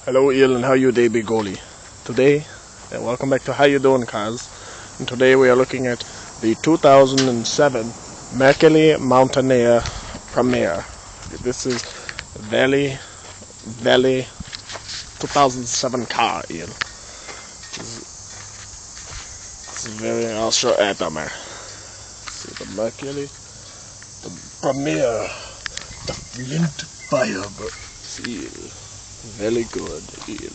Hello Eel, and how you day be goalie? Today, and welcome back to How You Doing Cars. And today we are looking at the 2007 Mercury Mountaineer Premier. This is Valley 2007 car, Eel. This is very, I'll show it on there. See the Mercury, the Premier, the Flint Firebird Eel. Very good, Eel.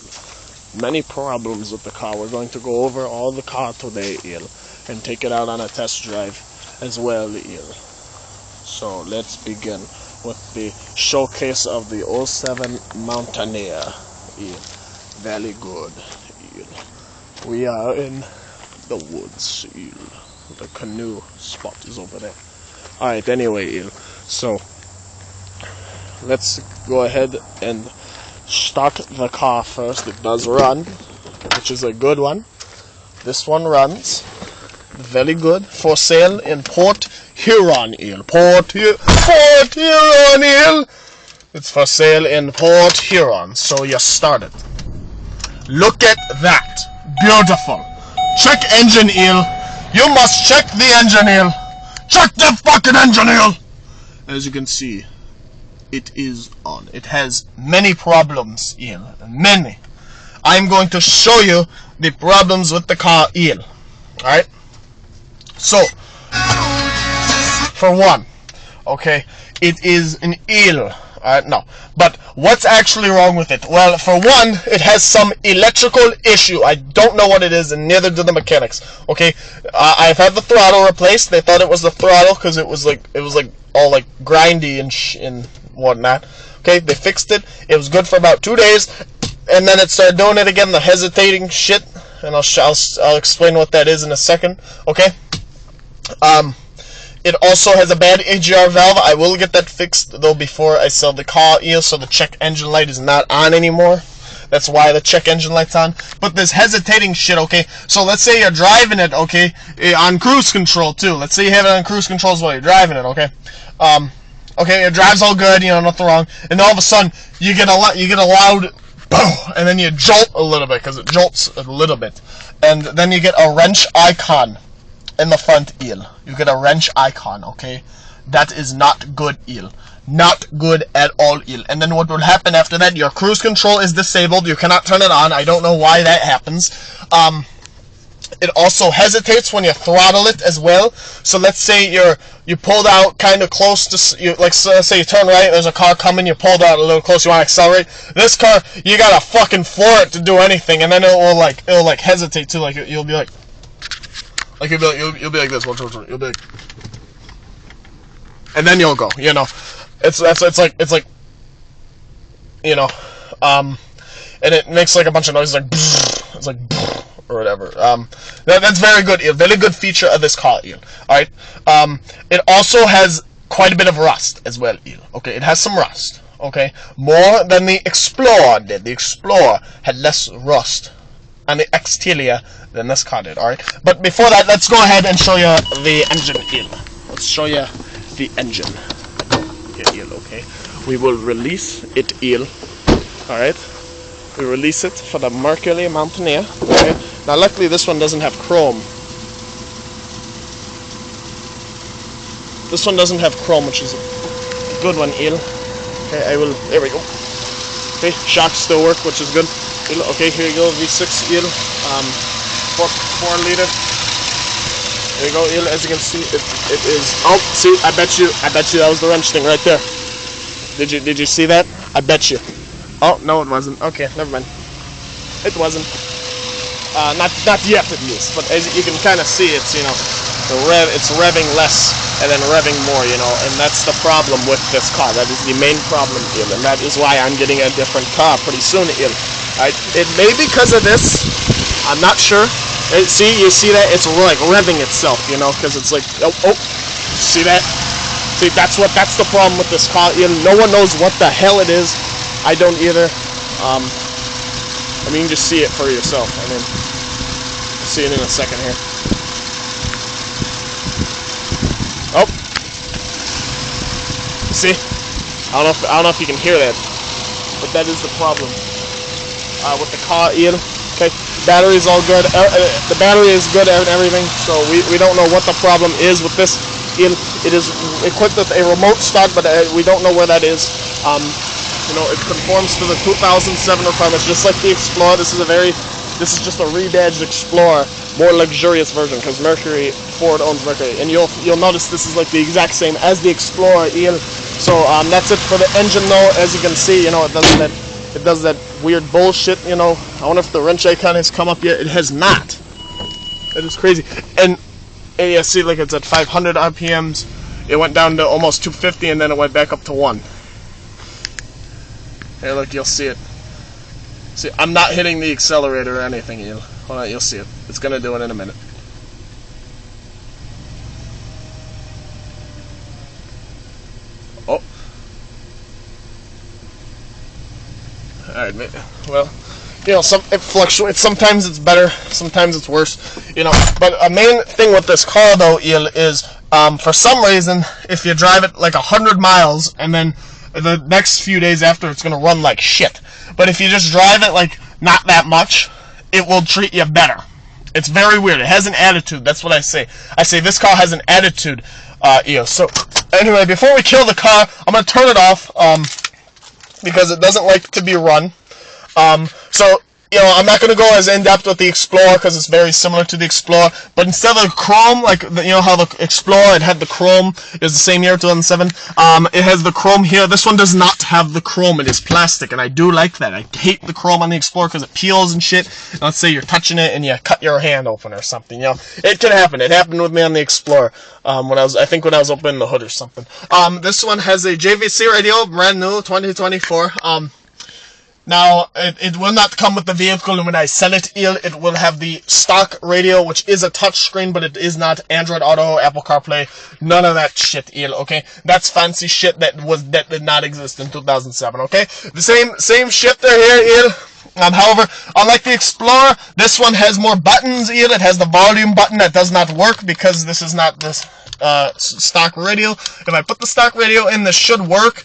Many problems with the car. We're going to go over all the car today, Eel, and take it out on a test drive as well, Eel. So let's begin with the showcase of the 07 Mountaineer, Eel. Very good, Eel. We are in the woods, Eel. The canoe spot is over there. Alright, anyway, Eel. So let's go ahead and start the car first. It does run, which is a good one. This one runs very good. For sale in Port Huron, Eel. Port Huron, Eel. It's for sale in Port Huron. So you start it. Look at that. Beautiful. Check engine, Eel. You must check the engine, Eel. Check the fucking engine, Eel. As you can see, it is on. It has many problems, Eel. Many. I'm going to show you the problems with the car, Eel. Alright? So, for one, okay, it is an Eel. Alright, no. But what's actually wrong with it? Well, for one, it has some electrical issue. I don't know what it is, and neither do the mechanics. Okay, I've had the throttle replaced. They thought it was the throttle because it was like all like grindy and whatnot. Okay, they fixed it. It was good for about 2 days, and then it started doing it again. The hesitating shit, and I'll explain what that is in a second. Okay. It also has a bad AGR valve. I will get that fixed though before I sell the car, Eel. So the check engine light is not on anymore. That's why the check engine light's on. But this hesitating shit, okay? So let's say you're driving it, okay, on cruise control too. Let's say you have it on cruise controls while you're driving it, okay? Okay, it drives all good, you know, nothing wrong. And all of a sudden, you get a loud boom, and then you jolt a little bit because it jolts a little bit, and then you get a wrench icon in the front, Eel. You get a wrench icon, okay? That is not good, Eel. Not good at all, Eel. And then what will happen after that? Your cruise control is disabled. You cannot turn it on. I don't know why that happens. It also hesitates when you throttle it as well. So let's say you pulled out kind of close to, like, say you turn right, there's a car coming, you pulled out a little close, you want to accelerate. This car, you gotta fucking floor it to do anything, and then it'll like hesitate too. Like you'll be like this. Watch. You'll be like, and then you'll go. You know, it's like, you know, and it makes like a bunch of noises, like it's like or whatever. That's very good. A very good feature of this car, Eel. All right. It also has quite a bit of rust as well, Eel. Okay, it has some rust. Okay, more than the Explorer did. The Explorer had less rust on the exterior than this car did. All right. But before that, let's go ahead and show you the engine, Eel. Let's show you the engine. Here, Eel. Okay. We will release it, Eel. All right. We release it for the Mercury Mountaineer. Okay. Now, luckily, this one doesn't have chrome. This one doesn't have chrome, which is a good one, Eel. Okay, there we go. Okay, shocks still work, which is good. Eel, okay, here you go, V6, Eel. 4 liter. There you go, Eel. As you can see, it is. Oh, see, I bet you that was the wrench thing right there. Did you see that? I bet you. Oh, no, it wasn't. Okay, never mind. It wasn't. Not yet, at least. But as you can kind of see, it's, you know, it's revving less and then revving more, you know, and that's the problem with this car. That is the main problem, Eel, and that is why I'm getting a different car pretty soon, Eel. It may be because of this. I'm not sure. See, you see that? It's like revving itself, you know, because it's like, oh, see that? See, that's the problem with this car, Eel. No one knows what the hell it is. I don't either. I mean, you can just see it for yourself. I mean, I'll see it in a second here. Oh, see? I don't know if you can hear that, but that is the problem. with the car, Ian. Okay, battery's all good. The battery is good and everything, so we don't know what the problem is with this. Ian, it is equipped with a remote start, but we don't know where that is. You know, it conforms to the 2007 requirements, just like the Explorer. This is just a rebadged Explorer, more luxurious version, because Ford owns Mercury, and you'll notice this is like the exact same as the Explorer, Ian. So that's it for the engine, though. As you can see, you know, it does that weird bullshit. You know, I wonder if the wrench icon has come up yet. It has not. It is crazy. And you see, like, it's at 500 RPMs. It went down to almost 250, and then it went back up to 1. Here, look, you'll see it. See, I'm not hitting the accelerator or anything, Ian. Hold on, you'll see it. It's gonna do it in a minute. Oh. Alright, well, you know, it fluctuates. Sometimes it's better, sometimes it's worse, you know. But a main thing with this car, though, Ian, is for some reason, if you drive it like 100 miles and then the next few days after, it's going to run like shit. But if you just drive it like not that much, it will treat you better. It's very weird. It has an attitude. That's what I say. I say this car has an attitude, Ian. So anyway, before we kill the car, I'm going to turn it off because it doesn't like to be run. So, you know, I'm not going to go as in-depth with the Explorer because it's very similar to the Explorer, but instead of the chrome, like, you know how the Explorer, it had the chrome, it was the same year, 2007, it has the chrome here. This one does not have the chrome. It is plastic, and I do like that. I hate the chrome on the Explorer because it peels and shit. Let's say you're touching it and you cut your hand open or something, you know. It can happen. It happened with me on the Explorer, when I was opening the hood or something. This one has a JVC radio, brand new, 2024, Now, it will not come with the vehicle, and when I sell it, it will have the stock radio, which is a touchscreen, but it is not Android Auto, Apple CarPlay, none of that shit, okay? That's fancy shit that did not exist in 2007, okay? The same shit there here, however, unlike the Explorer, this one has more buttons, It has the volume button that does not work because this is not this stock radio. If I put the stock radio in, this should work.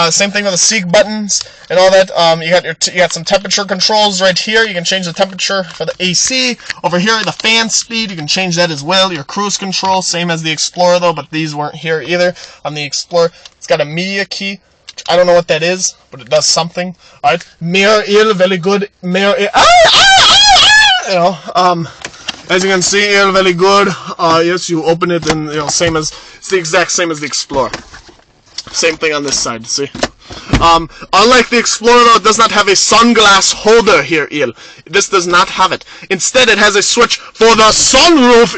Same thing with the SIG buttons and all that. You got some temperature controls right here. You can change the temperature for the AC. Over here, the fan speed, you can change that as well. Your cruise control, same as the Explorer though, but these weren't here either on the Explorer. It's got a media key. I don't know what that is, but it does something. Alright, mirror, very good. Mirror, you know, as you can see, very good. Yes, you open it and, you know, it's the exact same as the Explorer. Same thing on this side, see? Unlike the Explorer, though, it does not have a sunglass holder here, This does not have it. Instead, it has a switch for the sunroof,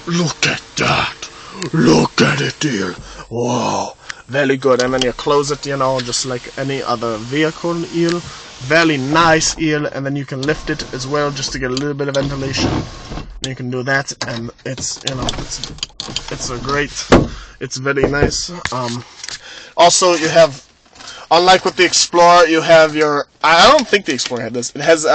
Look at that. Look at it, Wow. Very good. And then you close it, you know, just like any other vehicle, Very nice, and then you can lift it as well just to get a little bit of ventilation. You can do that, and it's, you know, it's very nice. Also, you have, unlike with the Explorer, you have your, I don't think the Explorer had this, it has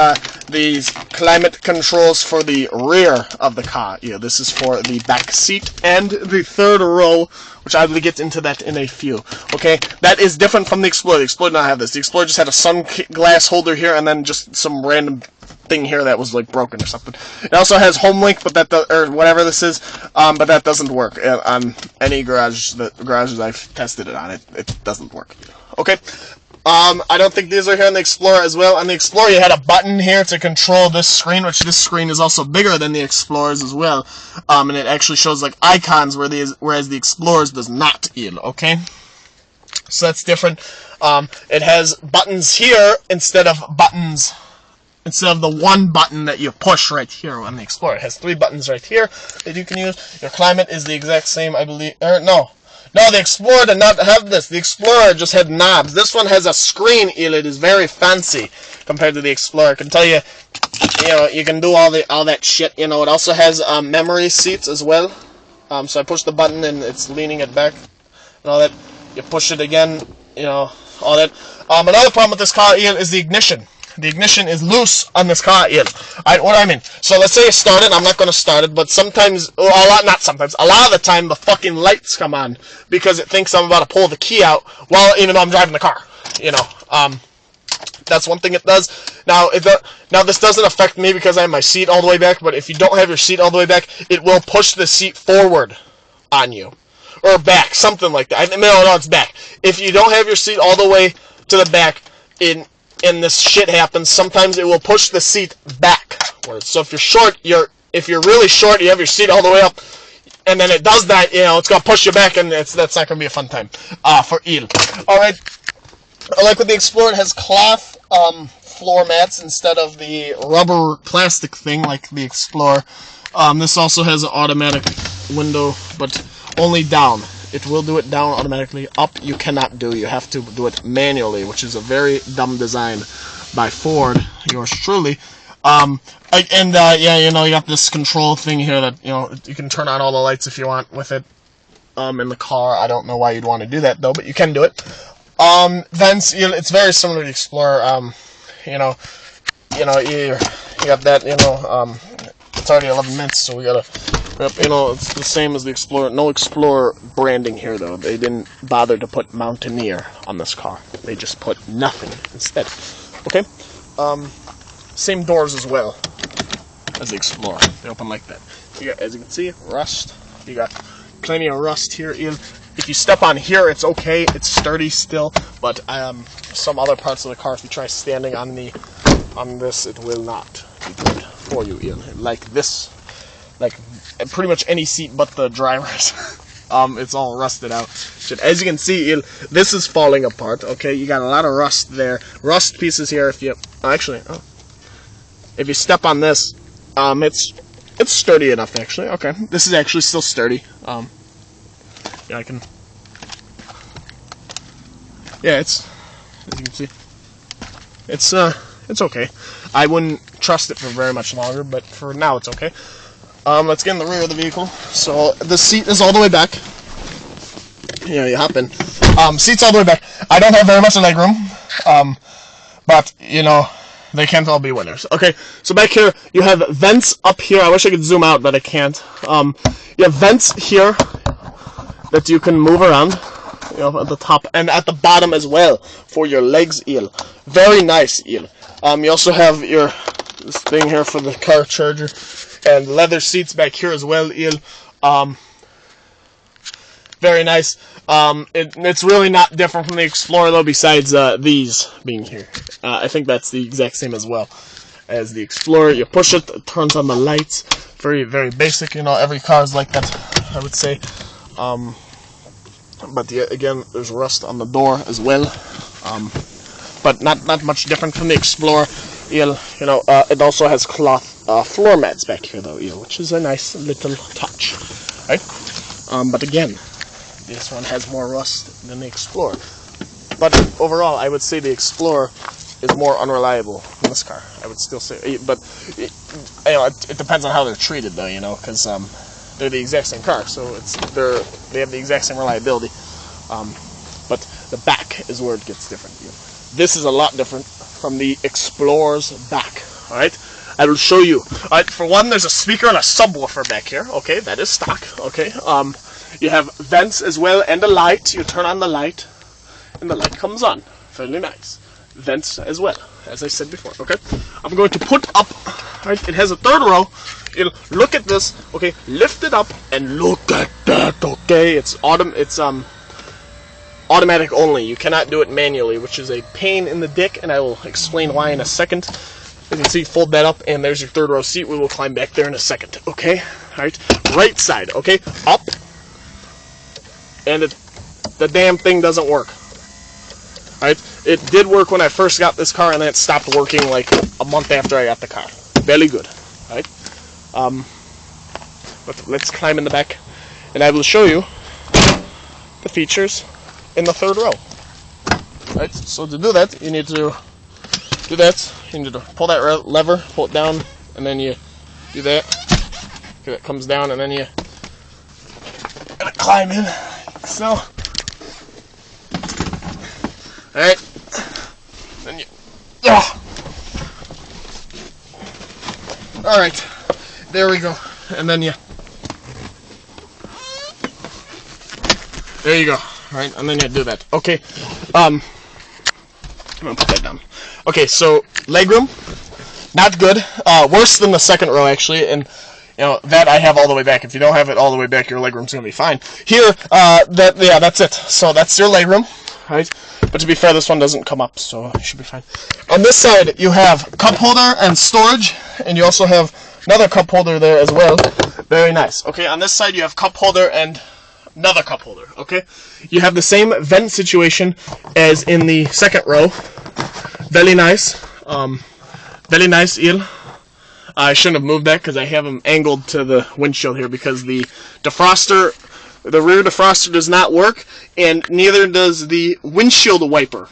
these climate controls for the rear of the car. This is for the back seat and the third row, which I will get into that in a few. Okay, that is different from the Explorer. The Explorer did not have this. The Explorer just had a sunglass holder here and then just some random thing here that was like broken or something. It also has HomeLink, but or whatever this is, but that doesn't work on any garages I've tested it on. It doesn't work. Okay. I don't think these are here on the Explorer as well. On the Explorer, you had a button here to control this screen, which this screen is also bigger than the Explorer's as well. And it actually shows like icons, whereas the Explorer's does not, okay? So that's different. It has buttons here instead of the one button that you push right here on the Explorer. It has 3 buttons right here that you can use. Your climate is the exact same, I believe. No, the Explorer did not have this. The Explorer just had knobs. This one has a screen, It is very fancy compared to the Explorer. I can tell you, you know, you can do all that shit. You know, it also has memory seats as well. So I push the button and it's leaning it back and all that. You push it again, you know, all that. Another problem with this car, is the ignition. The ignition is loose on this car, what do I mean? So let's say you start it. I'm not going to start it, but sometimes, a lot of the time, the fucking lights come on because it thinks I'm about to pull the key out even though I'm driving the car. That's one thing it does. Now, this doesn't affect me because I have my seat all the way back, but if you don't have your seat all the way back, it will push the seat forward on you. Or back, something like that. No, it's back. If you don't have your seat all the way to the back, and this shit happens, sometimes it will push the seat backwards. So if you're short, if you're really short, you have your seat all the way up, and then it does that, it's gonna push you back, and that's not gonna be a fun time for eel. All right. I like with the Explorer, it has cloth floor mats instead of the rubber plastic thing like the Explorer. This also has an automatic window, but only down. It will do it down automatically. Up, you cannot do. You have to do it manually, which is a very dumb design by Ford, yours truly. Yeah, you got this control thing here that, you can turn on all the lights if you want with it in the car. I don't know why you'd want to do that, though, but you can do it. Vents, it's very similar to the Explorer. You got that, it's already 11 minutes, so we gotta, it's the same as the Explorer. No Explorer branding here, though. They didn't bother to put Mountaineer on this car. They just put nothing instead. Okay? Same doors as well as the Explorer. They open like that. You got, as you can see, rust. You got plenty of rust here. If you step on here, it's okay. It's sturdy still, but some other parts of the car, if you try standing on this, it will not be good for you, like this, like pretty much any seat but the driver's. It's all rusted out. As you can see, this is falling apart. Okay, you got a lot of rust there, rust pieces here. If you if you step on this, it's sturdy enough actually. Okay, this is actually still sturdy. Yeah, it's, as you can see, it's okay. I wouldn't trust it for very much longer, but for now it's okay. Let's get in the rear of the vehicle. So the seat is all the way back. You hop in. Seat's all the way back. I don't have very much leg room, but they can't all be winners. Okay, so back here you have vents up here. I wish I could zoom out, but I can't. You have vents here that you can move around, at the top and at the bottom as well for your legs, Very nice, You also have this thing here for the car charger, and leather seats back here as well, Very nice. It's really not different from the Explorer though, besides these being here. I think that's the exact same as well as the Explorer. You push it, it turns on the lights. Very, very basic. Every car is like that, I would say. But yeah, again, there's rust on the door as well, but not much different from the Explorer. It also has cloth floor mats back here though, which is a nice little touch, right? But again, this one has more rust than the Explorer. But overall, I would say the Explorer is more unreliable than this car. I would still say, but it depends on how they're treated though, because they're the exact same car, so they have the exact same reliability. But the back is where it gets different. This is a lot different from the Explorer's back. All right, I will show you. All right, for one, there's a speaker and a subwoofer back here. Okay, that is stock. Okay, you have vents as well and a light. You turn on the light, and the light comes on. Fairly nice. Vents as well, as I said before. Okay, I'm going to put up. All right, it has a third row. Look at this. Okay, lift it up and look at that. Okay, it's automatic only. You cannot do it manually, which is a pain in the dick, and I will explain why in a second. As you can see, fold that up, and there's your third row seat. We will climb back there in a second. Okay, all right, right side. Okay, up, and the damn thing doesn't work. All right, it did work when I first got this car, and then it stopped working like a month after I got the car. Very good. All right. But let's climb in the back, and I will show you the features in the third row. Right. So to do that, you need to do that. You need to pull that lever, pull it down, and then you do that. Okay, that comes down, and then you gotta climb in. So, all right. Then you. All right. There we go. And then there you go. Right, and then you do that. Okay. I'm gonna put that down. Okay, so legroom, not good. Worse than the second row, actually, and that I have all the way back. If you don't have it all the way back, your legroom's gonna be fine. Here, that's it. So that's your legroom, right? But to be fair, this one doesn't come up, so it should be fine. On this side, you have cup holder and storage, and you also have another cup holder there as well. Very nice. Okay, on this side, you have cup holder and another cup holder. Okay, you have the same vent situation as in the second row. Very nice. Very nice, Il. I shouldn't have moved that because I have them angled to the windshield here because the defroster, the rear defroster does not work, and neither does the windshield wiper.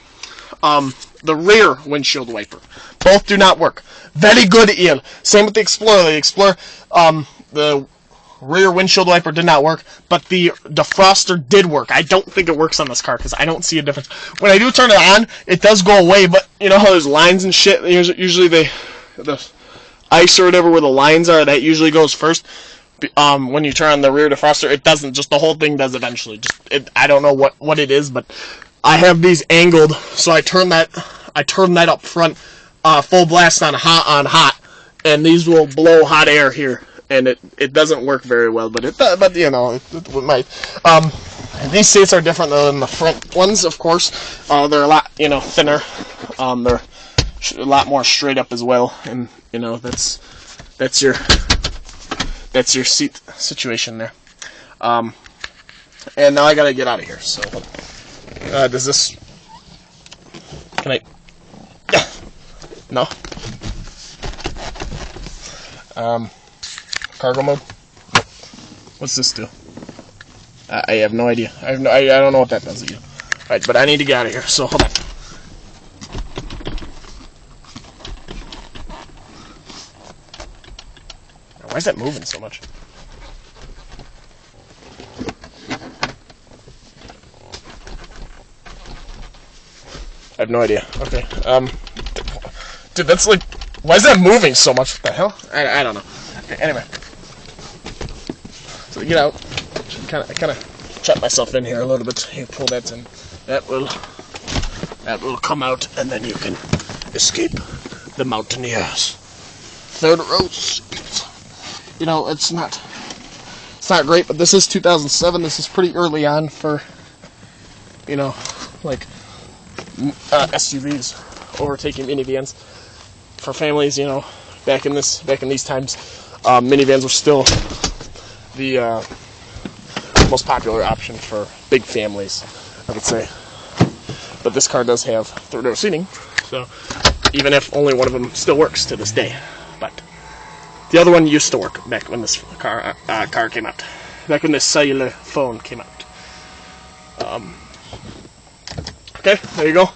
The rear windshield wiper. Both do not work. Very good, Il. Same with the Explorer. The Explorer, the rear windshield wiper did not work, but the defroster did work. I don't think it works on this car because I don't see a difference. When I do turn it on, it does go away, but you know how there's lines and shit? Usually the ice or whatever where the lines are, that usually goes first. When you turn on the rear defroster, it doesn't. Just the whole thing does eventually. I don't know what it is, but I have these angled, so I turn that up front, full blast on hot, and these will blow hot air here. And it doesn't work very well, but it might. These seats are different than the front ones, of course. They're a lot thinner. They're a lot more straight up as well, and that's your seat situation there. And now I gotta get out of here. So does this? Can I? No. Cargo mode? What's this do? I have no idea. I don't know what that does again. Alright, but I need to get out of here, so hold on. Why is that moving so much? I have no idea. Okay. Dude, that's like... Why is that moving so much? What the hell? I don't know. Okay, anyway. So get out. I kind of trap myself in here a little bit. Here, pull that in. That will come out, and then you can escape the Mountaineers. Third row seat. It's not great, but this is 2007. This is pretty early on for like SUVs overtaking minivans for families. Back in these times, minivans were still the most popular option for big families, I would say. But this car does have third row seating, so even if only one of them still works to this day. But the other one used to work back when this car came out, back when this cellular phone came out. Okay, there you go.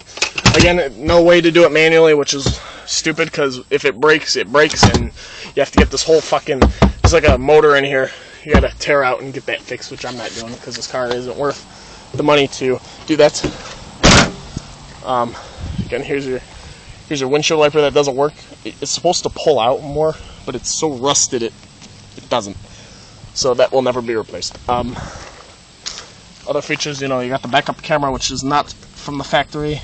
Again, no way to do it manually, which is stupid, because if it breaks, and you have to get this whole fucking, there's like a motor in here, you gotta tear out and get that fixed, which I'm not doing, because this car isn't worth the money to do that. Again, here's your windshield wiper that doesn't work. It's supposed to pull out more, but it's so rusted it doesn't. So that will never be replaced. Other features, you got the backup camera, which is not from the factory.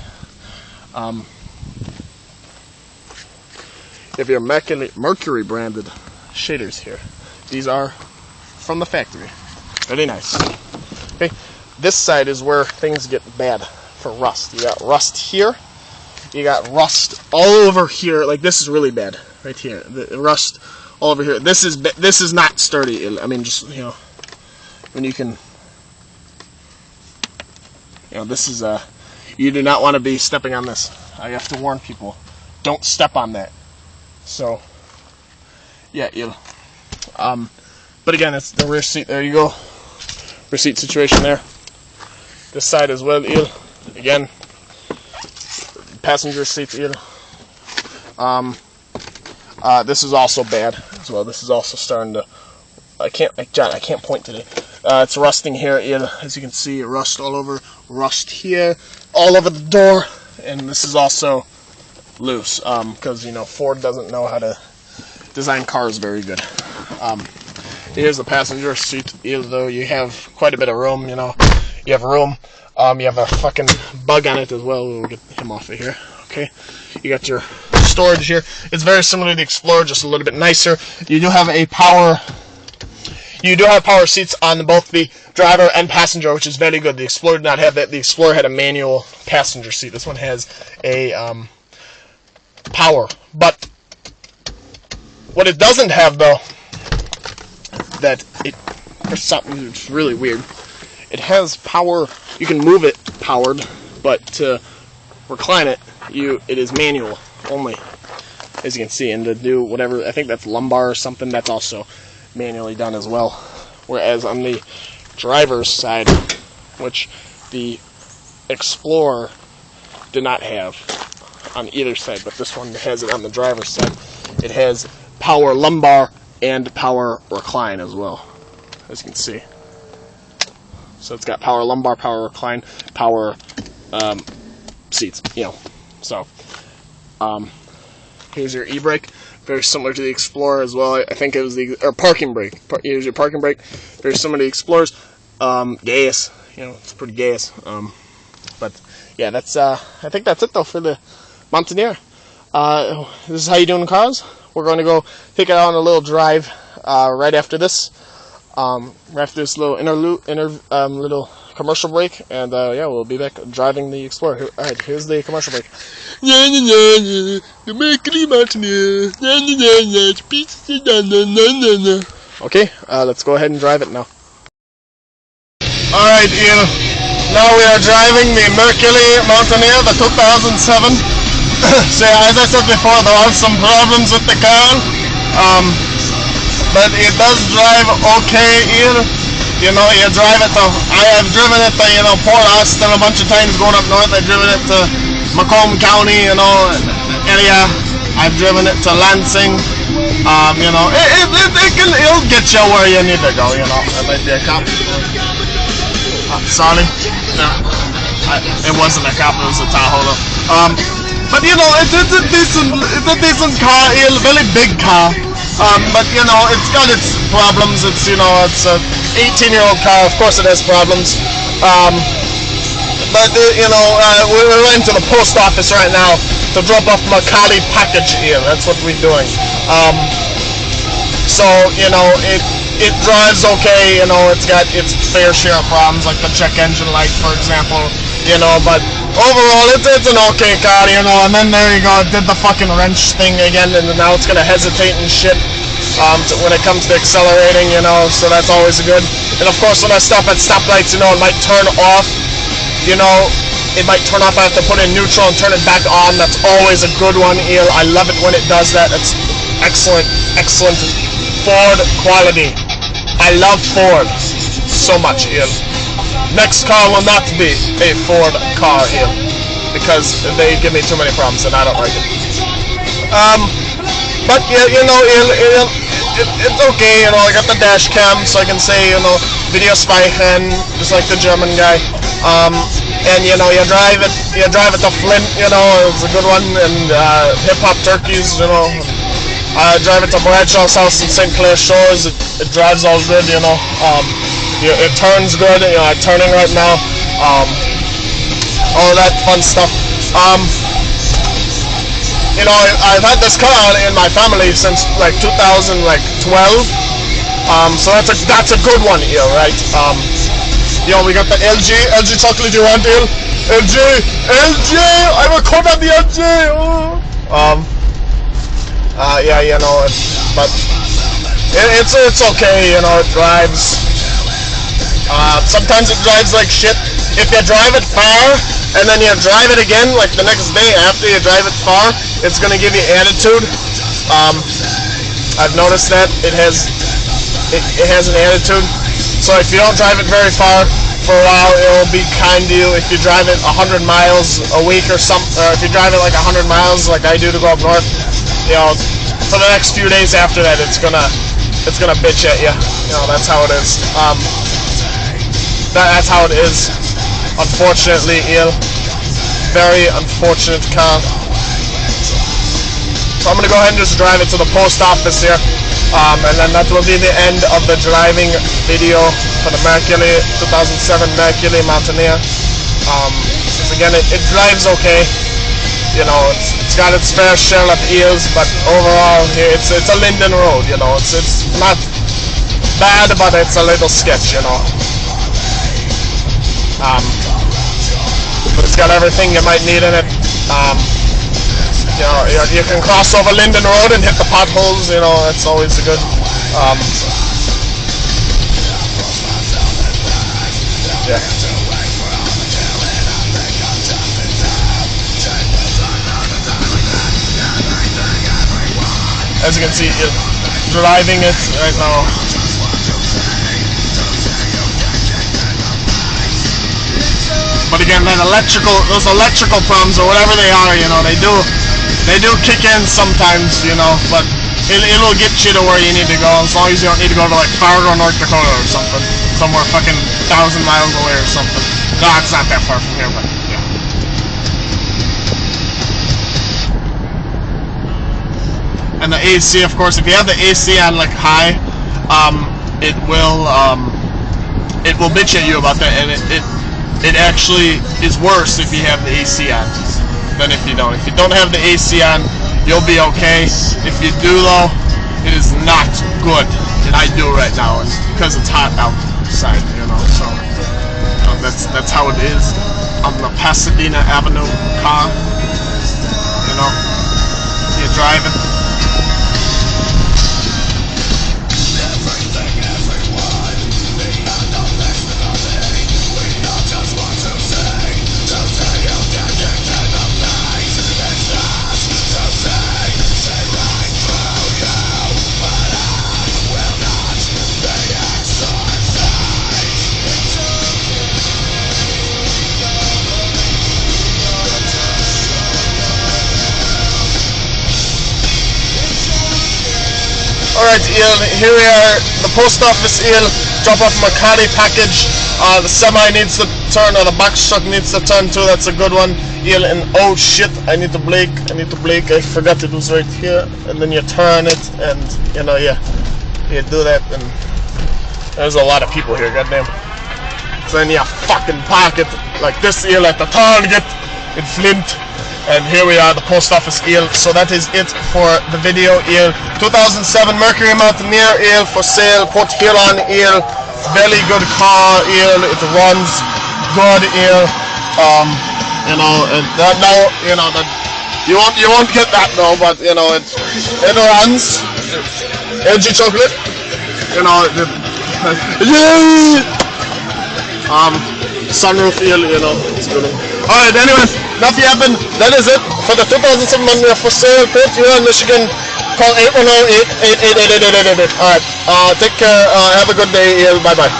You have your Mercury branded shaders here. These are from the factory. Very nice. Okay, this side is where things get bad for rust. You got rust here. You got rust all over here. Like, this is really bad right here. The rust all over here. This is not sturdy. I mean, just when you can, this is you do not want to be stepping on this. I have to warn people, don't step on that. So yeah, but again, it's the rear seat. There you go, rear seat situation there. This side as well. Again, passenger seats. This is also bad as well. This is also starting to. I can't point today. It's rusting here. As you can see, rust all over. Rust here, all over the door, and this is also loose. Because Ford doesn't know how to design cars very good. Here's the passenger seat. Though you have quite a bit of room, you have room. You have a fucking bug on it as well. We'll get him off of here. Okay, you got your storage here. It's very similar to the Explorer, just a little bit nicer. You do have power seats on both the driver and passenger, which is very good. The Explorer did not have that. The Explorer had a manual passenger seat. This one has a power. But what it doesn't have, though, that it, for something, it's really weird. It has power. You can move it powered, but to recline it, it is manual only, as you can see. And to do whatever, I think that's lumbar or something, that's also manually done as well. Whereas on the driver's side, which the Explorer did not have on either side, but this one has it on the driver's side. It has power lumbar and power recline as well, as you can see. So it's got power lumbar, power recline, power seats, you know. So here's your e-brake, very similar to the Explorer as well. I think it was the parking brake. Here's your parking brake, very similar to the Explorer's. Gas, you know, it's pretty gas. But yeah, that's I think that's it though for the Mountaineer. This is how you doing cars. We're going to go take it out on a little drive right after this. After this little little commercial break, and yeah, we'll be back driving the Explorer. Alright, here's the commercial break. The Mercury Mountaineer. Okay, let's go ahead and drive it now. Alright, Ian. Now we are driving the Mercury Mountaineer, the 2007. So as I said before, there are some problems with the car. But it does drive okay, Ian. You know, you drive it to, I have driven it to, you know, Port Austin a bunch of times going up north. I've driven it to Macomb County, you know, area. I've driven it to Lansing. You know, it'll get you where you need to go, you know. There might be a cop. Sorry. No, it wasn't a cop, it was a Tahoe though. But you know, it's a decent car, a very big car. But you know, it's got its problems. It's, you know, it's a 18-year-old car. Of course, it has problems. But you know, we're running to the post office right now to drop off my Cali package here. That's what we're doing. So you know, it drives okay. You know, it's got its fair share of problems, like the check engine light, for example. You know, but overall, it's an okay car, you know. And then there you go, it did the fucking wrench thing again, and now it's gonna hesitate and shit when it comes to accelerating, you know. So that's always good. And of course, when I stop at stoplights, you know, it might turn off. You know, it might turn off. I have to put in neutral and turn it back on. That's always a good one, Eel. I love it when it does that. It's excellent, excellent Ford quality. I love Ford so much, Eel. Next car will not be a Ford car here, because they give me too many problems and I don't like it. But yeah, you know, it's okay. You know, I got the dash cam, so I can say, you know, video spy hand, just like the German guy. And you know, you drive it to Flint. You know, it's a good one. And hip hop turkeys. You know, I drive it to Bradshaw's house in St. Clair Shores. It drives all good. You know. It turns good, you know, I'm turning right now, all that fun stuff. You know, I've had this car in my family since like 2012, so that's a good one here, right? You know, we got the LG chocolate you want, here. LG, I recorded the LG. Yeah, you know, but it's okay, you know, it drives. Sometimes it drives like shit. If you drive it far and then you drive it again, like the next day after you drive it far, it's gonna give you attitude. I've noticed that it has an attitude. So if you don't drive it very far for a while, it'll be kind to you. If you drive it 100 miles a week or something, or if you drive it like 100 miles like I do to go up north, you know, for the next few days after that, it's gonna bitch at you. You know, that's how it is. That's how it is. Unfortunately, Eel. Very unfortunate car. So I'm gonna go ahead and just drive it to the post office here. And then that will be the end of the driving video for the Mercury 2007 Mercury Mountaineer. Because again, it drives okay. You know, it's got its fair share of eels, but overall, it's a Linden road. You know, it's not bad, but it's a little sketch. You know, but it's got everything you might need in it. You know, you can cross over Linden Road and hit the potholes. You know, it's always a good. Yeah. As you can see, you're driving it right now. But again, those electrical problems or whatever they are, you know, they do kick in sometimes, you know, but it'll get you to where you need to go as long as you don't need to go to like Fargo, North Dakota or something, somewhere fucking 1,000 miles away or something. No, it's not that far from here, but yeah. And the AC, of course, if you have the AC on like high, it will bitch at you about that, and it actually is worse if you have the AC on than if you don't. If you don't have the AC on, you'll be okay. If you do though, it is not good. And I do right now, because it's hot outside, you know. So that's how it is on the Pasadena Avenue car. You know, you're driving. Alright, Eel, here we are, the post office, Eel. Drop off my carry package. The semi needs to turn, or the box truck needs to turn too, that's a good one, Eel. And oh shit, I need to brake, I forgot it was right here. And then you turn it, and you know, you do that, and there's a lot of people here, goddamn. So then you fucking park it like this, Eel, at the Target in Flint. And here we are, the post office, Eel. So that is it for the video, Eel. 2007 Mercury Mountaineer, Eel, for sale. Port Huron, Eel. Very good car, Eel. It runs good, Eel. You know, and that now, you know, that you won't get that now, but you know, it runs. Energy chocolate, you know. Sunroof, Eel, you know, it's good. Alright, anyways, nothing happened. That is it for the 2007 Mountaineer for sale. Port Huron, Michigan. Call 810-888-8888. Alright, take care. Have a good day. Bye bye.